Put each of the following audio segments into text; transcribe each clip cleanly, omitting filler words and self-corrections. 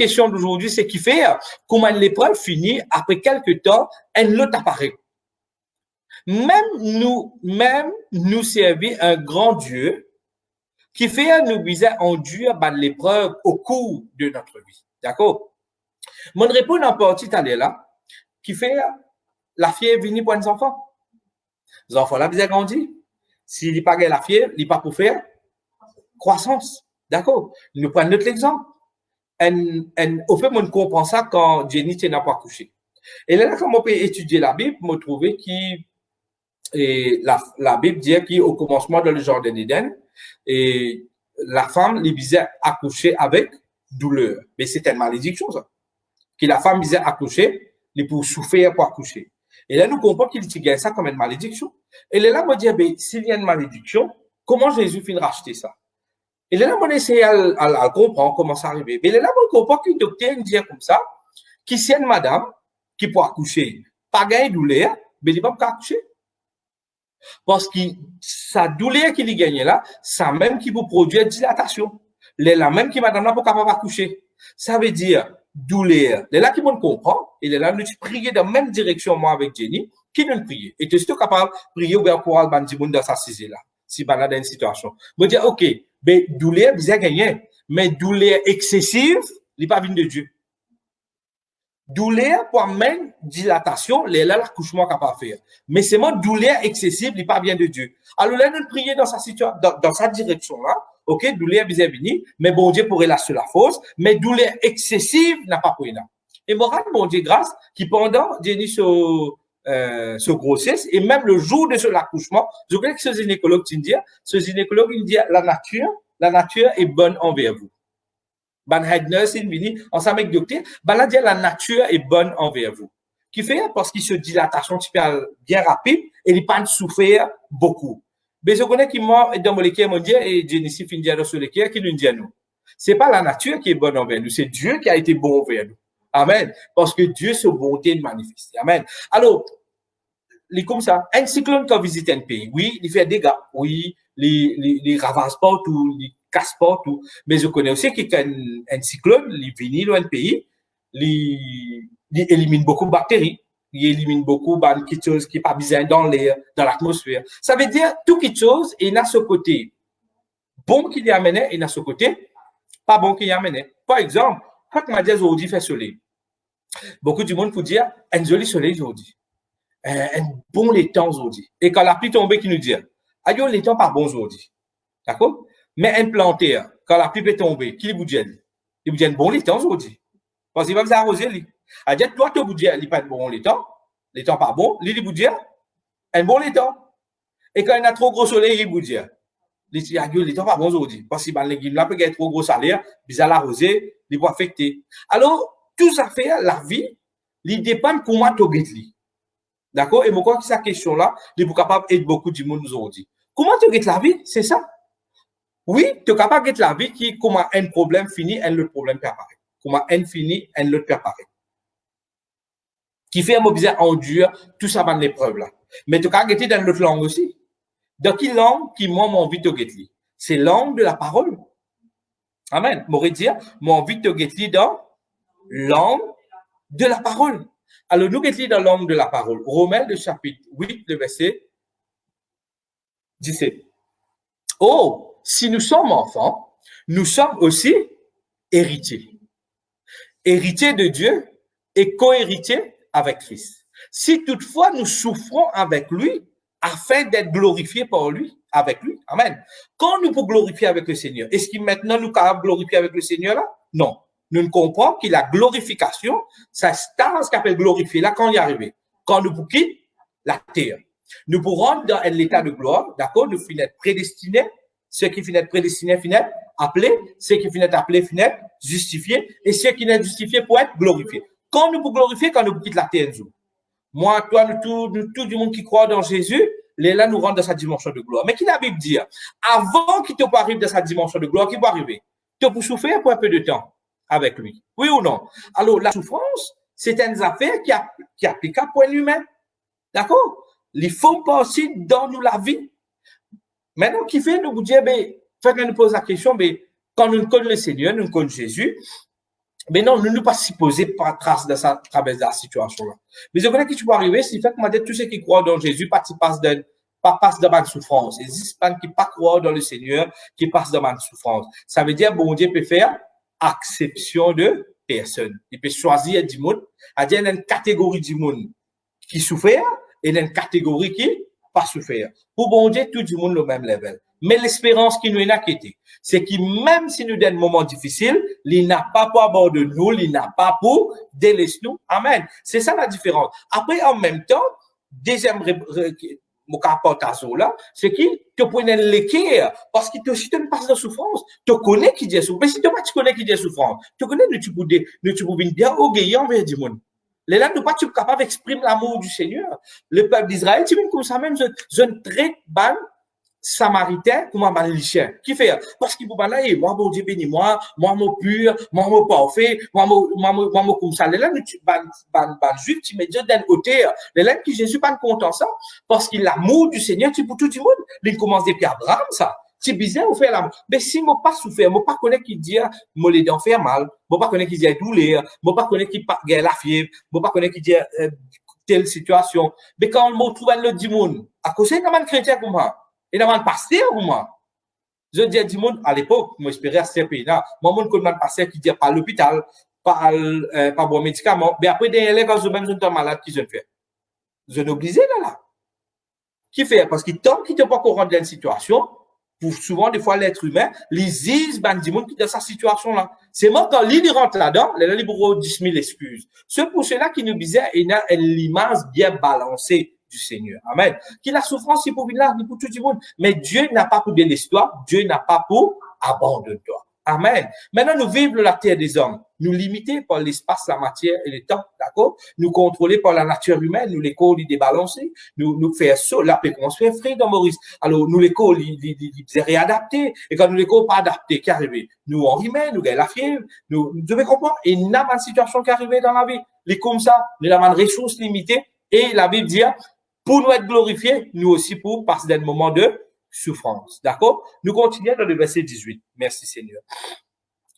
question d'aujourd'hui, c'est qui fait comment l'épreuve finit, après quelques temps, un autre apparaît. Même nous servir un grand Dieu qui fait nous viser enduire l'épreuve au cours de notre vie. D'accord? Mon réponse en partie là, qui fait la fièvre venir pour les enfants. Les enfants là, bien grandi. S'il n'est pas la fièvre, il n'est pas pour faire croissance. D'accord? Nous prenons notre exemple. Au fait, on comprend ça quand Jenny n'a pas couché. Et là, quand on peut étudier la Bible, on trouve la Bible dit qu'au commencement dans le jardin d'Éden, et la femme les visait accoucher avec douleur. Mais c'était une malédiction, ça. Que la femme visait accoucher, les pour souffrir pour accoucher. Et là, nous comprenons qu'il gagne ça comme une malédiction. Et là, on dit, s'il y a une malédiction, comment Jésus finit racheter ça? Et là, on essaie à comprendre comment ça arrive. Mais là, on comprend qu'une docteur dit comme ça, qui c'est une madame qui peut accoucher, pas gagner douleur, mais il ne peut pas accoucher. Parce que sa douleur qu'il gagne là, ça même qui vous produit dilatation. La même qui madame là pour capable accoucher. Ça veut dire douleur. Là qui me comprend, et là nous prier dans la même direction moi avec Jenny, qui nous prie. Et tu es capable de prier ou bien pour bandi monde dans sa saisie là. Si ben là dans une situation. Me dire OK, ben douleur bien gagné, mais douleur excessive, il pas vient de Dieu. Douleur pour même dilatation, là l'accouchement capable faire. Mais c'est moi douleur excessive, il pas bien de Dieu. Alors là nous prier dans sa situation dans sa direction là. OK, douleur bien venir, mais bon Dieu pourrait lâcher la force, mais douleur excessive n'a pas pour là. Et moral bon Dieu grâce qui pendant Jenny ce grossesse et même le jour de l'accouchement, je voulais que ce gynécologue dit la nature est bonne envers vous. Ban Heidner, c'est venu ensemble avec le docteur, là dit la nature est bonne envers vous. Qui fait parce qu'il se dilatation bien rapide et il pas souffrir beaucoup. Mais je connais qui m'a dans mon équipe mondial et Genesis finit dans sur l'équipe qui nous dit à nous. C'est pas la nature qui est bonne envers nous, c'est Dieu qui a été bon envers nous. Amen. Parce que Dieu, sa bonté manifeste. Amen. Alors, les comme ça, un cyclone qui visite un pays, oui, il fait des dégâts, oui, les ravage partout, les casse partout, mais je connais aussi qu'un cyclone, il vient dans un pays, il élimine beaucoup de bactéries, il élimine beaucoup de quelque chose qui n'est pas besoin dans l'air, dans l'atmosphère. Ça veut dire, tout quelque chose, il a ce côté bon qu'il y a amené, il a ce côté pas bon qu'il y a amené. Par exemple, quand on m'a dit aujourd'hui fait soleil, beaucoup du monde peut dire, un joli soleil aujourd'hui. Un bon les temps aujourd'hui. Et quand la pluie tombe, qui nous dit, aïe, les temps pas bons aujourd'hui. D'accord? Mais un planteur, quand la pluie est tombée, qui vous dit? Il vous dit bon les temps aujourd'hui. Parce qu'il va vous arroser, lui. À dire, toi, tu vous dis, il pas bon les temps pas bons, lui, vous dit, un bon les temps. Et quand il y a trop gros soleil, il vous dit, il dit, aïe, les temps pas bons aujourd'hui. Parce que les légumes là, peut être trop gros salaire, bizarre l'arroser, il va affecter. Alors, tout ça fait, la vie, il dépend de comment tu guettes. D'accord? Et moi, quand cette question-là, il est capable d'aider beaucoup de monde aujourd'hui. Comment tu guettes la vie? C'est ça. Oui, tu es capable de guetter la vie qui, comment un problème finit, un autre problème peut apparaître. Comment un finit, un autre peut apparaître. Qui fait un mobiliser endure, tout ça dans l'épreuve là. Mais tu peux guetter dans l'autre langue aussi. Dans quelle langue qui, moi, m'envie de guetter? C'est langue de la parole. Amen. M'aurait dire, m'envie de guetter dans langue de la parole. Alors, nous guettons dans l'angle de la parole. Romains, le chapitre 8, le verset 17. Oh, si nous sommes enfants, nous sommes aussi héritiers. Héritiers de Dieu et co-héritiers avec Christ. Si toutefois nous souffrons avec lui, afin d'être glorifiés par lui, avec lui. Amen. Quand nous pouvons glorifier avec le Seigneur, est-ce que maintenant nous pouvons glorifier avec le Seigneur là? Non. Nous ne comprenons que la glorification, ça c'est ce qu'on appelle glorifier là quand il est arrivé. Quand nous pouvons quitter la terre. Nous pouvons rentrer dans l'état de gloire, d'accord? Nous finissons prédestinés. Ceux qui finissent prédestinés finissent appelés. Ceux qui finissent appelés finissent justifiés. Et ceux qui sont justifiés pour être glorifiés. Quand nous pouvons glorifier, quand nous quittons la terre. Moi, toi, tout le monde qui croit dans Jésus, là, nous rentrons dans sa dimension de gloire. Mais qui la Bible dit? Avant qu'il te arrive dans sa dimension de gloire, qui va arriver? Tu peux souffrir pour un peu de temps avec lui. Oui ou non? Alors, la souffrance, c'est une affaire qui est applicable pour l'humain. D'accord? Il faut passer dans nous la vie. Maintenant, qui fait, nous vous dire, faites nous poser la question, quand nous connaissons le Seigneur, nous connaissons Jésus, Mais non, nous ne pas supposer pas trace de ça, à travers la situation-là. Mais je connais que tu peux arriver, c'est fait que moi, tous ceux qui croient dans Jésus, pas passe devant une souffrance. Il existe pas qui pas croire dans le Seigneur, qui passe devant une souffrance. Ça veut dire, bon Dieu peut faire exception de personne. Il peut choisir du monde, à dire une catégorie du monde qui souffre et une catégorie qui pas souffert. Pour bon Dieu, tout le monde le même level. Mais l'espérance qui nous est inquiété, c'est que même si nous avons des moments difficiles, il n'a pas pour aborder nous, il n'a pas pour délaisser nous. Amen. C'est ça la différence. Après, en même temps, deuxième mon capotazo là, c'est qu'il te prenait l'équerre parce qu'il te aussi te passe de souffrance. Tu connais qui dit souffrance. Mais si tu connais qui dit souffrance, tu connais le tu peux bien orgueilleux envers du monde. Les là, nous pas tu capable d'exprimer l'amour du Seigneur. Le peuple d'Israël, tu viens comme ça même, je ne traite pas Samaritain comme un malicien. Qui fait? Parce qu'il peut pas là, moi, bon Dieu béni moi, mon pur, mon parfait, moi, comme ça. Les là, nous, tu, juif, tu mets Dieu d'un côté. Les là, qui Jésus pas content ça. Parce qu'il l'amour du Seigneur, tu pour tout le monde. Il commence depuis Abraham, ça. C'est bizarre, vous faire l'amour. Mais si moi pas souffert, moi pas connaît qui dit, moi les dents faire mal, moi pas connaît qui dit douleur, moi pas connaît qui pas la fièvre, moi pas connaît qui dit, telle situation. Mais quand on me trouve le dimon, à cause d'un man chrétien comme moi, et d'un man pasteur comme moi, je dis à dimon, à l'époque, moi espérais à ce pays-là, moi, mon man pasteur qui dit pas l'hôpital, pas bon médicament, mais après, des élèves, quand je même, je suis malade, qui je fais? Je n'oblige là. Qui fait? Parce que tant qu'il ne peut pas qu'on rentre dans une situation, pour souvent, des fois, l'être humain, les disent, ben, du monde qui est dans sa situation-là. C'est moi, quand il rentre là-dedans, les là, pour 10 000 excuses. C'est pour cela qui nous disait, il y a l'image bien balancée du Seigneur. Amen. Qui la souffrance, c'est pour venir là, ni pour tout le monde. Mais Dieu n'a pas pour de l'histoire, Dieu n'a pas pour abandonne-toi. Amen. Maintenant, nous vivons la terre des hommes. Nous limiter par l'espace, la matière et le temps, d'accord? Nous contrôler par la nature humaine, nous les cours, les débalancer, nous faire ça, la paix qu'on se fait frais dans Maurice. Alors, nous les cours, les réadapter. Et quand nous les cours pas adaptés, qui arrive? Nous, on remet, nous gagnons la fièvre, nous devons comprendre. Et il n'y a pas de situation qui arrive dans la vie. Les comme ça, nous avons des ressources limitées. Et la Bible dit, pour nous être glorifiés, nous aussi pour passer des moments de souffrance. D'accord? Nous continuons dans le verset 18. Merci Seigneur.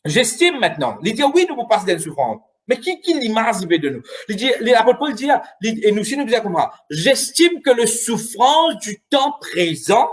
J'estime maintenant. Il dit, oui, nous passons des souffrances. Mais qui l'image de nous? Il dit, l'apôtre Paul dit, et nous aussi nous disons comment? J'estime que le souffrance du temps présent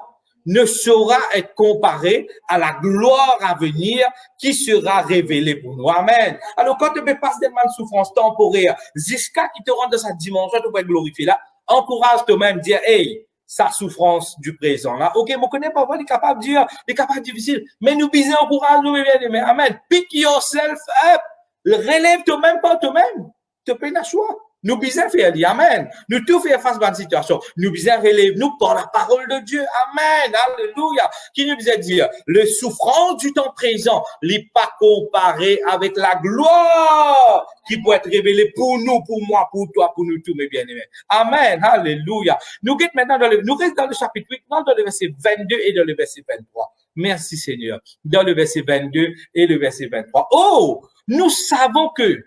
ne saura être comparé à la gloire à venir qui sera révélée pour nous. Amen. Alors, quand tu passes des mal souffrances temporaires, jusqu'à qui te rend dans sa dimension, tu vas être glorifié là, encourage toi-même, dire, hey, sa souffrance du présent là. Ok, je connais pas, il est capable de dire, il est capable de difficile, mais nous bisons, encourage nous, bien aimé. Amen. Pick yourself up. Relève toi-même par toi-même. Tu peux un choix. Nous bisons faire dire, amen. Nous tout faire face à une situation. Nous bisons relève nous par la parole de Dieu. Amen. Alléluia. Qui nous bisons dire, le souffrance du temps présent n'est pas comparé avec la gloire qui peut être révélée pour nous, pour moi, pour toi, pour nous tous, mes bien-aimés. Amen. Alléluia. Nous restons maintenant dans le chapitre 8, non, dans le verset 22 et dans le verset 23. Merci Seigneur. Dans le verset 22 et le verset 23. Oh, nous savons que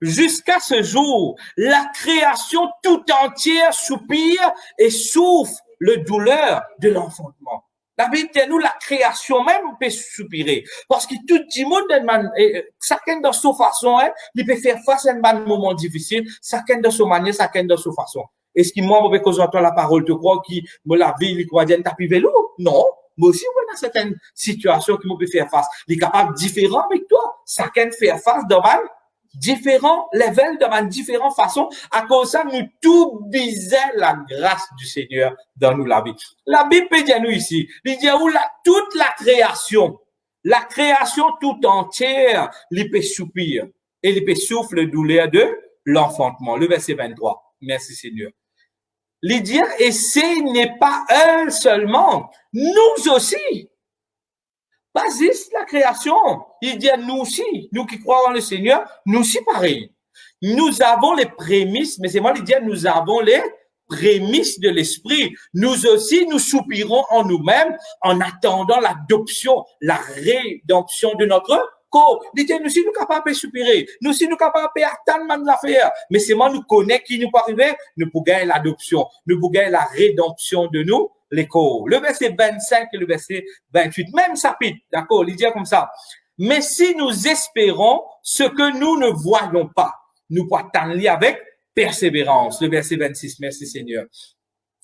jusqu'à ce jour, la création tout entière soupire et souffre le douleur de l'enfantement. La Bible dit, nous, la création même peut soupirer. Parce que tout le monde, chacun dans sa façon, il peut faire face à un moment difficile, chacun dans sa manière, chacun dans sa façon. Est-ce que moi, quand j'entends la parole de quoi, qui me la vie, il croit dire, tapis vélo? Non. Moi aussi, on a certaines situations qui me peut faire face. Il est capable différent avec toi. Chacun fait face dans différents levels, de différentes façons. À cause de ça, nous tout bisons la grâce du Seigneur dans nous la vie. La Bible peut dire nous ici, il dit où toute la création tout entière, il peut soupir et il peut souffler le douleur de l'enfantement. Le verset 23. Merci Seigneur. Il dit, et ce n'est pas un seulement, nous aussi. Pas juste la création. Il dit à nous aussi, nous qui croyons en le Seigneur, nous aussi pareil. Nous avons les prémices, mais c'est moi qui dis, nous avons les prémices de l'esprit. Nous aussi, nous soupirons en nous-mêmes en attendant l'adoption, la rédemption de notre corps. Il dit, nous aussi, nous capables de soupirer. Nous aussi, nous capables d'attendre l'affaire. Mais c'est moi, nous connaissons qui nous peut arriver, nous pouvons gagner l'adoption, nous pouvons gagner la rédemption de nous. Les corps. Le verset 25 et le verset 28, même chapitre, d'accord, il dit comme ça. Mais si nous espérons ce que nous ne voyons pas, nous pouvons attendre avec persévérance. Le verset 26, merci Seigneur.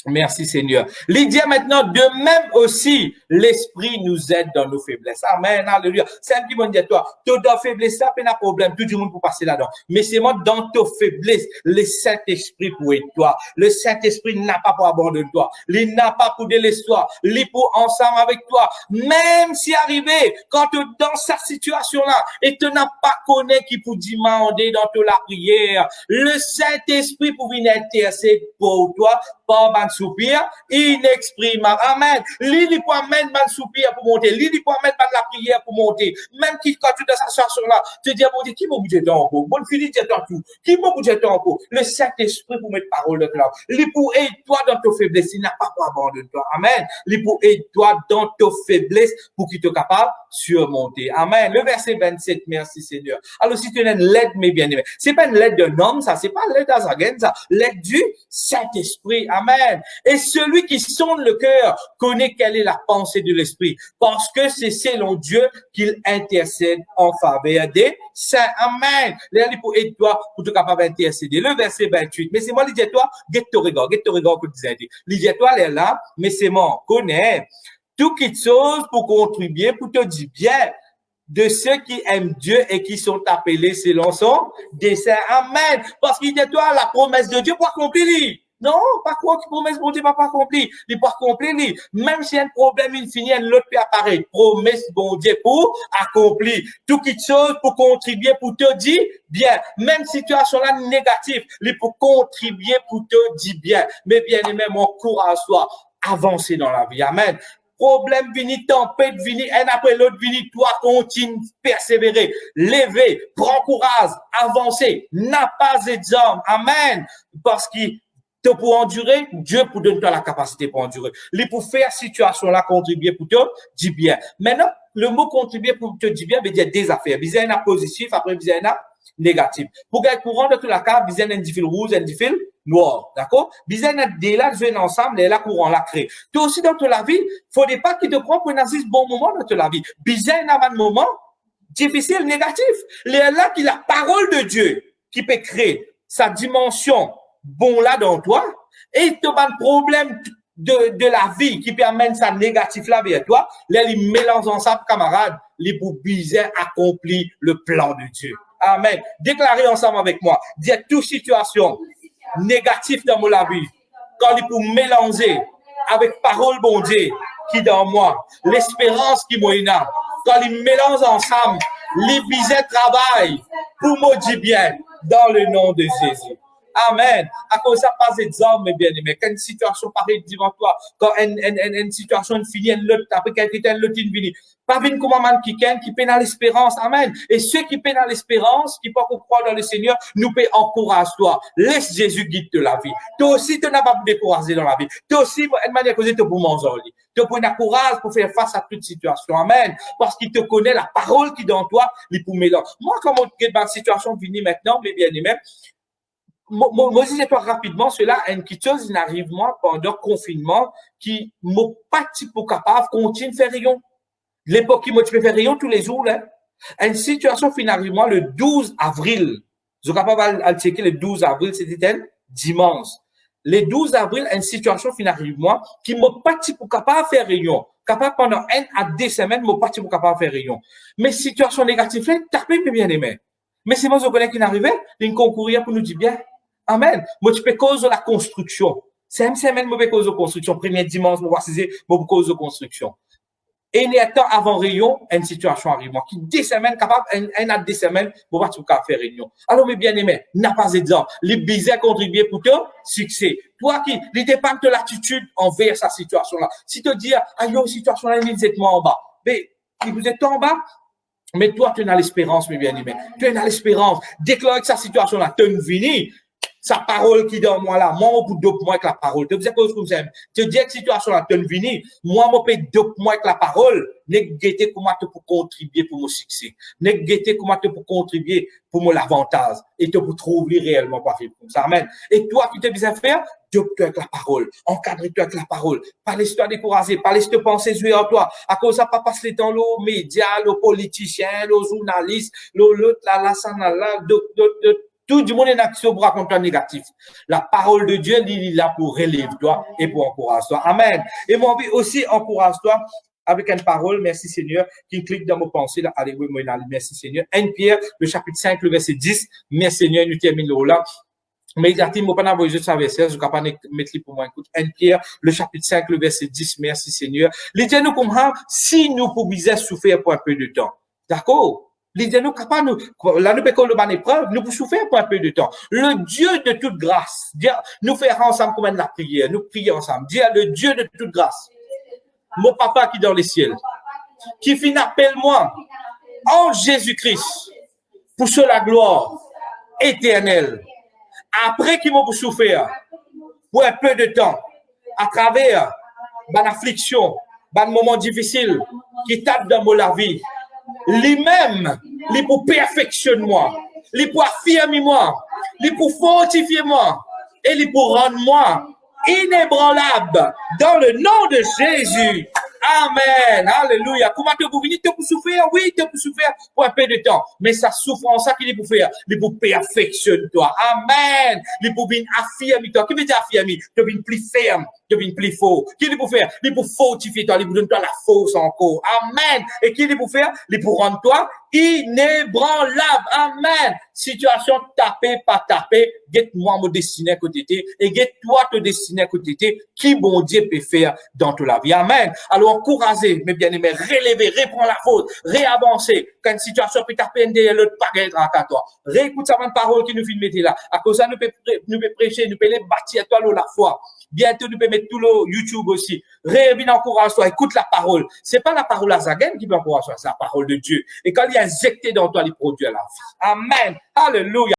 Merci Seigneur. Il dit maintenant, de même aussi, l'Esprit nous aide dans nos faiblesses. Amen, alléluia. C'est un petit bon dire toi, tout dans faiblesse, ça, pas de problème, tout le monde peut passer là-dedans. Mais c'est moi, dans tes faiblesses, le Saint-Esprit pour aider toi. Le Saint-Esprit n'a pas pour abandonner toi. Il n'a pas pour délaisser toi. Il est pour ensemble avec toi. Même si arrivé, quand tu es dans cette situation-là, et tu n'as pas connu qui pour demander dans toute la prière, le Saint-Esprit pour venir intercéder pour toi, par un soupir, inexprimable. Amen. L'île pour mettre un soupir pour monter. L'île pour mettre la prière pour monter. Même quand tu es dans cette situation-là, tu te dis, bon Dieu, qui m'a bougé ton encore? Bon, fini de ton tout. Qui m'a bougé ton encore? Le Saint-Esprit pour mettre parole de là. L'île pour aider toi dans tes faiblesses. Il n'a pas pour abandonner toi. Amen. L'île pour aider toi dans tes faiblesses pour qu'il te capable de surmonter. Amen. Le verset 27, merci Seigneur. Alors, si tu as une lettre, mes bien-aimés, c'est pas une lettre d'un homme, ça, c'est pas une lettre d'Azagen, ça. Lettre du Saint-Esprit. Amen. Et celui qui sonde le cœur connaît quelle est la pensée de l'Esprit, parce que c'est selon Dieu qu'il intercède en faveur des saints. Amen. Là, il pour aider toi pour te capable d'intercéder. Le verset 28. Mais c'est moi, il dit toi, get ton regard que tu disais. Il dit toi, elle est là, mais c'est moi, connais tout qui chose pour contribuer, pour te dire bien de ceux qui aiment Dieu et qui sont appelés selon son dessein. Amen. Parce qu'il dit toi, la promesse de Dieu pour accomplir. Non, pas quoi qui promesse bon Dieu pas accompli. Il pas accompli. Même si un problème il finit, un autre peut apparaître. Promesse bon Dieu pour accomplir. Tout quelque chose pour contribuer pour te dire bien. Même situation là négative, il pour contribuer pour te dire bien. Mais bien aimé, mon courage soit avancer dans la vie. Amen. Problème vini, tempête vini, un après l'autre vini, toi continue, persévérer, lever, prends courage, avancer, n'a pas d'exemple. Amen. Parce qu'il pour endurer, Dieu pour donner toi la capacité pour endurer. Il pour faire situation là contribuer pour te dire bien. Maintenant, le mot contribuer pour te dire bien veut dire des affaires. Il y a un positif, après il y a un négatif. Pour gagner courant de toute la carte, il y a un fil rouge, un fil noir. D'accord? Il y a un des là jouer ensemble et là courant la créer. Toi aussi dans toute la vie, faudrait pas qu'il te prenne pour un bon moment dans toute la vie. Il y a un moment difficile, négatif. Il y a là qui la parole de Dieu qui peut créer sa dimension bon là dans toi, et tu as un problème de la vie qui permet ça négatif là vers toi, là, ils mélangent ensemble, camarades, les pour bien accomplir le plan de Dieu. Amen. Déclarez ensemble avec moi, dire toute situation négative dans mon vie, quand ils pour mélanger avec parole bon Dieu qui dans moi, l'espérance qui m'a quand ils mélangent ensemble, les bien travail pour me dire bien dans le nom de Jésus. Amen. À cause ça passe d'exemple, mes bien-aimés. Quand une situation paraît devant toi, quand une situation finit, après quelqu'un temps, l'autre finit. Pas venir comme un man qui peine à l'espérance. Amen. Et ceux qui peinent à l'espérance, qui peuvent croire dans le Seigneur, nous peut encourager toi. Laisse Jésus guide de la vie. Toi aussi, tu n'as pas découragé dans la vie. Toi aussi, une manière que tu pour manger. Tu peux avoir courage pour faire face à toute situation. Amen. Parce qu'il te connaît la parole qui est dans toi, il peut mélanger. Moi, quand on est dans une situation finie maintenant, mes bien-aimés, moi, dis-toi rapidement, cela, quelque chose, il arrive, moi, pendant le confinement, qui m'a pas pour capable, continue de faire rayon. L'époque qui m'a fait faire rayon tous les jours, là. Une situation, finalement, le 12 avril. Je suis capable de checker le 12 avril, c'était un dimanche. Le 12 avril, une situation, finalement, qui m'a pas pour capable de faire rayon. Capable pendant 1 à 2 semaines, m'a pas pour capable de faire rayon. Mais situation négative, là, t'as pas bien aimé. Mais c'est moi, je connais qui n'arrivait, il concourir pour nous dire bien. Amen. Moi, tu peux cause de la construction. C'est une semaine, moi, cause de construction. Premier dimanche, moi, c'est moi, cause de construction. Et il y a temps avant réunion, une situation arrive. Moi, qui 10 semaines, capable, un à 10 semaines, moi, tu peux faire réunion. Alors, mes bien-aimés, n'a pas d'exemple. Les bizarres contribuent pour ton succès. Toi qui, les dépenses de l'attitude envers sa situation-là. Si tu dis, ah, yo, situation là, immédiatement en bas. Mais, vous êtes en bas, mais toi, tu as l'espérance, mes bien-aimés. Tu as l'espérance. Déclare que sa situation-là, tu as une vie. Sa parole qui dans moi là, moi, je peux dope moi avec la parole. Tu dis que comme ça, tu dis que situation là, tu vini, moi, je peux dope moi avec la parole. Ne guetter comment tu peux contribuer pour mon succès. Ne guetter comment tu peux contribuer pour mon avantage. Et tu peux trouver réellement quoi faire comme ça. Amen. Et toi, qui te besoin faire, dope-toi avec la parole. Encadre-toi avec la parole. Pas laisse-toi décourager. Pas laisse-toi penser jouer en toi. À cause ça, pas passer le temps, aux médias, aux politiciens, aux journalistes, l'autre, là, ça, là, tout le monde est en action pour raconter un négatif. La parole de Dieu, il est là pour relever toi et pour encourager toi. Amen. Et moi aussi, encourage toi avec une parole, merci Seigneur, qui clique dans mon pensée, là. Allez, oui, moi, merci Seigneur. 1 Pierre, le chapitre 5, le verset 10. Merci Seigneur, nous terminons là. Mais il y a des mots pas d'avoir juste ça verset, je ne peux pas mettre pour moi. Écoute, 1 Pierre, le chapitre 5, le verset 10. Merci Seigneur. L'idée nous comprend, si nous pouvions souffrir pour un peu de temps. D'accord? L'idée nous capable, là, nous pouvons le épreuve, nous pouvons souffrir pour un peu de temps. Le Dieu de toute grâce, nous faire ensemble comme la prière, nous prier ensemble. Dire le Dieu de toute grâce. Mon papa qui est dans les ciels, qui finit appelle-moi en Jésus-Christ pour sur la gloire éternelle. Après qu'il m'a souffert pour un peu de temps, à travers l'affliction, un moment difficile qui tape dans la vie, lui-même, lui pour perfectionner moi, lui pour affirmer moi, lui pour fortifier moi, et lui pour rendre moi inébranlable dans le nom de Jésus. Amen. Alléluia. Comment tu peux venir, tu peux souffrir? Oui, tu peux souffrir pour un peu de temps. Mais ça souffrance, ça qu'il est pour faire, il est pour perfectionner toi. Amen. Il est pour venir affirmer toi. Qui veut dire affirmer? Tu viens plus ferme, tu viens plus fort. Qui est pour faire? Il est pour fortifier toi, il est pour donner toi la force encore. Amen. Et qui est pour faire? Il est pour rendre toi inébranlable. Amen. Situation tapée, pas tapée. Guette-moi mon destiné à côté de et guette-toi ton destiné à côté de qui bon Dieu peut faire dans toute la vie. Amen. Alors, encourager, mes bien-aimés, relever, reprendre la faute, réavancer. Quand une situation peut taper derrière l'autre, pas gagner à toi. Réécoute sa parole qui nous fait mettre là. À cause de ça, nous peut prêcher, nous peut les bâtir toi la foi. Bientôt, nous peut mettre tout le YouTube aussi. Réveille, encourage-toi, écoute la parole. C'est pas la parole à Zagen qui peut encourager toi, c'est la parole de Dieu. Et quand il est injecté dans toi, il produit la vie. Amen. Alléluia.